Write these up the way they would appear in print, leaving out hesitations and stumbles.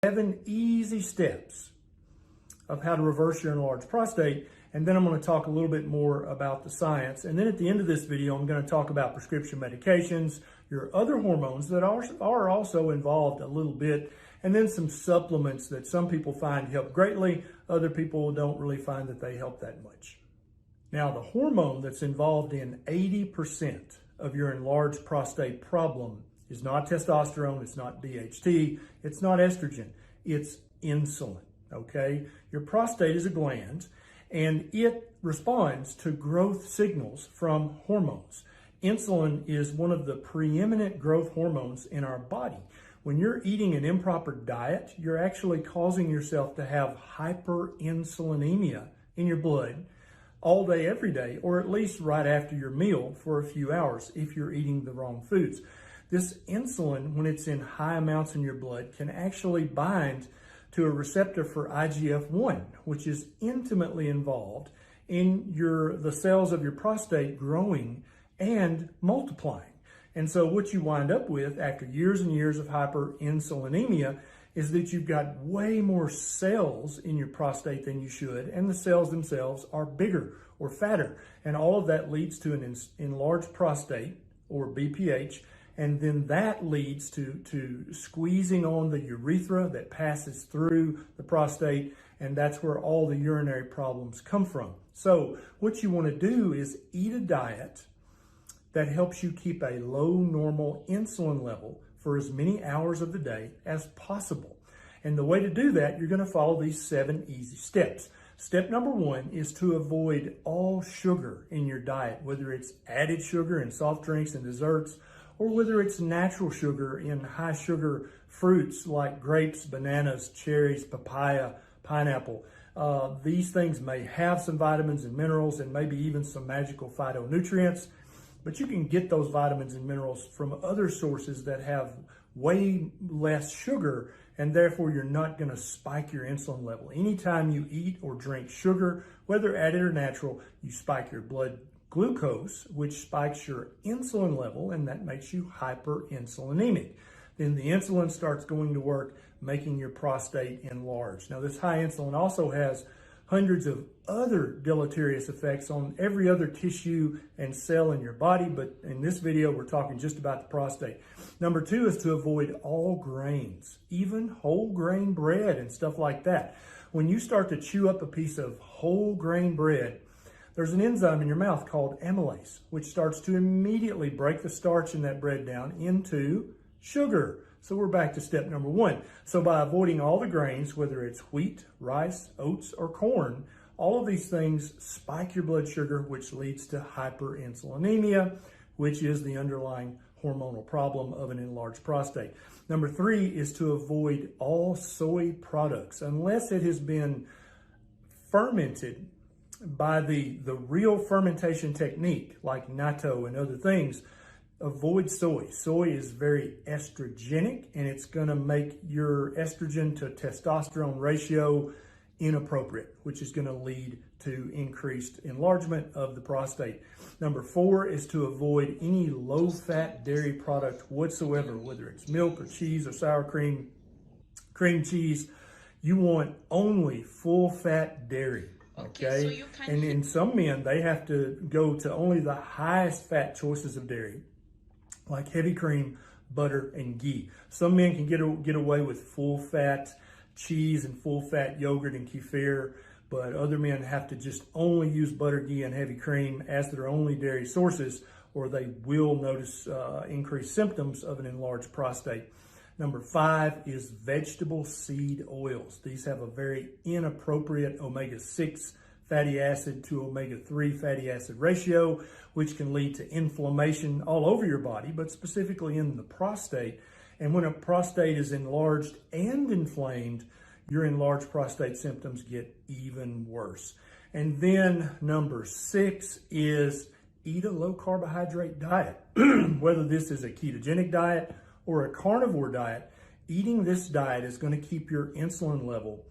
7 easy steps of how to reverse your enlarged prostate, and then I'm going to talk a little bit more about the science. And then at the end of this video, I'm going to talk about prescription medications, your other hormones that are also involved a little bit, and then some supplements that some people find help greatly, other people don't really find that they help that much. Now, the hormone that's involved in 80% of your enlarged prostate problem is not testosterone, it's not DHT, it's not estrogen, it's insulin, okay? Your prostate is a gland and it responds to growth signals from hormones. Insulin is one of the preeminent growth hormones in our body. When you're eating an improper diet, you're actually causing yourself to have hyperinsulinemia in your blood all day, every day, or at least right after your meal for a few hours if you're eating the wrong foods. This insulin, when it's in high amounts in your blood, can actually bind to a receptor for IGF-1, which is intimately involved in the cells of your prostate growing and multiplying. And so what you wind up with after years and years of hyperinsulinemia is that you've got way more cells in your prostate than you should, and the cells themselves are bigger or fatter. And all of that leads to an enlarged prostate, or BPH, and then that leads to squeezing on the urethra that passes through the prostate, and that's where all the urinary problems come from. So what you want to do is eat a diet that helps you keep a low normal insulin level for as many hours of the day as possible. And the way to do that, you're going to follow these 7 easy steps. Step number 1 is to avoid all sugar in your diet, whether it's added sugar in soft drinks and desserts, or whether it's natural sugar in high sugar fruits like grapes, bananas, cherries, papaya, pineapple. These things may have some vitamins and minerals and maybe even some magical phytonutrients, but you can get those vitamins and minerals from other sources that have way less sugar, and therefore you're not going to spike your insulin level. Anytime you eat or drink sugar, whether added or natural, you spike your blood glucose, which spikes your insulin level, and that makes you hyperinsulinemic. Then the insulin starts going to work, making your prostate enlarged. Now, this high insulin also has hundreds of other deleterious effects on every other tissue and cell in your body, but in this video, we're talking just about the prostate. Number 2 is to avoid all grains, even whole grain bread and stuff like that. When you start to chew up a piece of whole grain bread, there's an enzyme in your mouth called amylase, which starts to immediately break the starch in that bread down into sugar. So we're back to step number 1. So by avoiding all the grains, whether it's wheat, rice, oats, or corn, all of these things spike your blood sugar, which leads to hyperinsulinemia, which is the underlying hormonal problem of an enlarged prostate. Number 3 is to avoid all soy products, unless it has been fermented by the real fermentation technique, like natto and other things. Avoid soy. Soy is very estrogenic, and it's going to make your estrogen to testosterone ratio inappropriate, which is going to lead to increased enlargement of the prostate. Number 4 is to avoid any low-fat dairy product whatsoever, whether it's milk or cheese or sour cream, cream cheese. You want only full-fat dairy. Okay, so and in some men, they have to go to only the highest fat choices of dairy, like heavy cream, butter, and ghee. Some men can get away with full-fat cheese and full-fat yogurt and kefir, but other men have to just only use butter, ghee, and heavy cream as their only dairy sources, or they will notice increased symptoms of an enlarged prostate. Number 5 is vegetable seed oils. These have a very inappropriate omega-6 fatty acid to omega-3 fatty acid ratio, which can lead to inflammation all over your body, but specifically in the prostate. And when a prostate is enlarged and inflamed, your enlarged prostate symptoms get even worse. And then number 6 is eat a low carbohydrate diet. Whether this is a ketogenic diet or a carnivore diet, eating this diet is going to keep your insulin level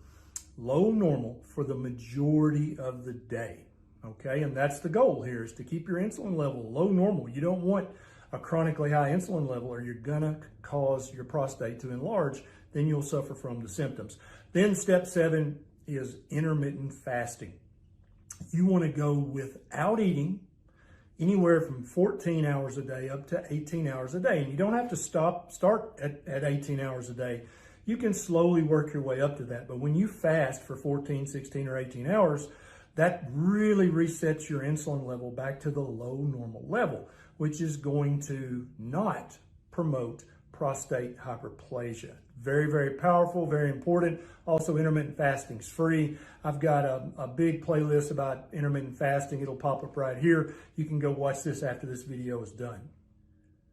low normal for the majority of the day. Okay, and that's the goal here, is to keep your insulin level low normal. You don't want a chronically high insulin level, or you're gonna cause your prostate to enlarge then you'll suffer from the symptoms. Then step 7 is intermittent fasting. You want to go without eating anywhere from 14 hours a day up to 18 hours a day. And you don't have to start at 18 hours a day. You can slowly work your way up to that. But when you fast for 14, 16, or 18 hours, that really resets your insulin level back to the low normal level, which is going to not promote prostate hyperplasia. Very, very powerful, very important. Also, intermittent fasting is free. I've got a big playlist about intermittent fasting. It'll pop up right here. You can go watch this after this video is done.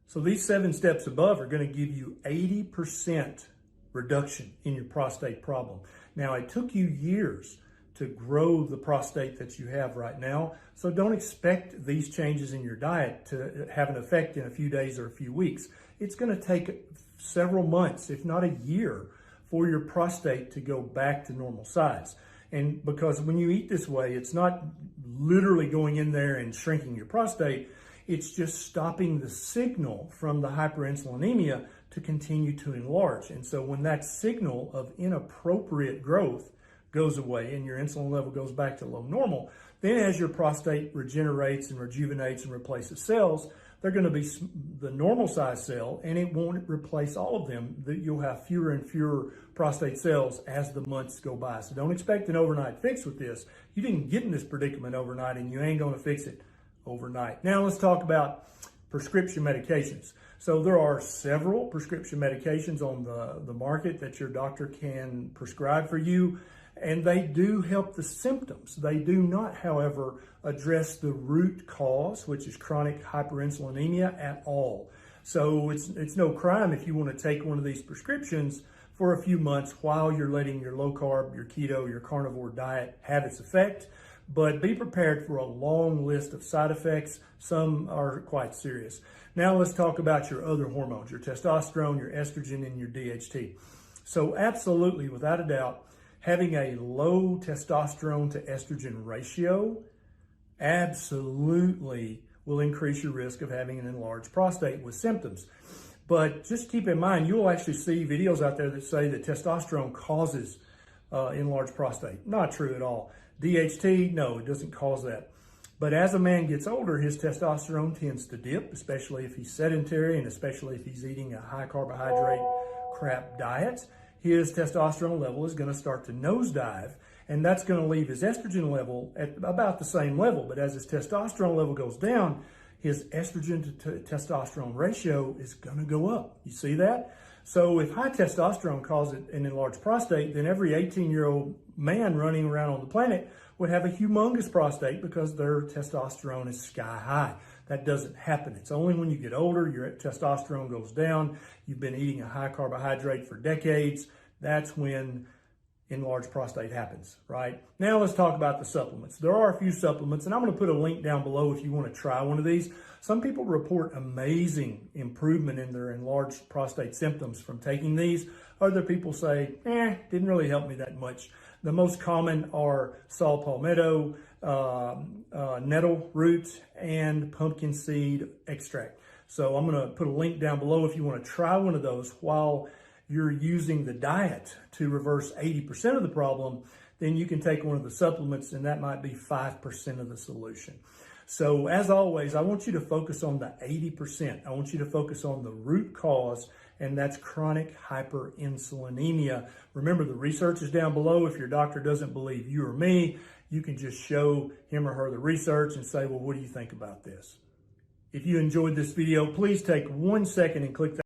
So these 7 steps above are going to give you 80% reduction in your prostate problem. Now, it took you years to grow the prostate that you have right now, so don't expect these changes in your diet to have an effect in a few days or a few weeks. It's going to take several months, if not a year, for your prostate to go back to normal size. And because when you eat this way, it's not literally going in there and shrinking your prostate, it's just stopping the signal from the hyperinsulinemia to continue to enlarge. And so when that signal of inappropriate growth goes away and your insulin level goes back to low normal, then as your prostate regenerates and rejuvenates and replaces cells, they're going to be the normal size cell, and it won't replace all of them. You'll have fewer and fewer prostate cells as the months go by. So don't expect an overnight fix with this. You didn't get in this predicament overnight, and you ain't going to fix it overnight. Now let's talk about prescription medications. So there are several prescription medications on the market that your doctor can prescribe for you, and they do help the symptoms. They do not, however, address the root cause, which is chronic hyperinsulinemia, at all. So it's no crime if you want to take one of these prescriptions for a few months while you're letting your low carb, your keto, your carnivore diet have its effect. But be prepared for a long list of side effects. Some are quite serious. Now let's talk about your other hormones, your testosterone, your estrogen, and your DHT. So absolutely, without a doubt, having a low testosterone to estrogen ratio absolutely will increase your risk of having an enlarged prostate with symptoms. But just keep in mind, you'll actually see videos out there that say that testosterone causes enlarged prostate. Not true at all. DHT, no, it doesn't cause that. But as a man gets older, his testosterone tends to dip, especially if he's sedentary and especially if he's eating a high carbohydrate crap diet. His testosterone level is going to start to nosedive, and that's going to leave his estrogen level at about the same level. But as his testosterone level goes down, his estrogen to testosterone ratio is going to go up. You see that? So if high testosterone causes an enlarged prostate, then every 18-year-old man running around on the planet would have a humongous prostate because their testosterone is sky high. That doesn't happen. It's only when you get older, your testosterone goes down, you've been eating a high carbohydrate for decades, that's when enlarged prostate happens, right? Now let's talk about the supplements. There are a few supplements, and I'm going to put a link down below if you want to try one of these. Some people report amazing improvement in their enlarged prostate symptoms from taking these. Other people say, didn't really help me that much. The most common are saw palmetto, nettle root, and pumpkin seed extract. So I'm going to put a link down below if you want to try one of those while you're using the diet to reverse 80% of the problem. Then you can take one of the supplements, and that might be 5% of the solution. So as always, I want you to focus on the 80%. I want you to focus on the root cause, and that's chronic hyperinsulinemia. Remember, the research is down below. If your doctor doesn't believe you or me, you can just show him or her the research and say, well, what do you think about this? If you enjoyed this video, please take 1 second and click that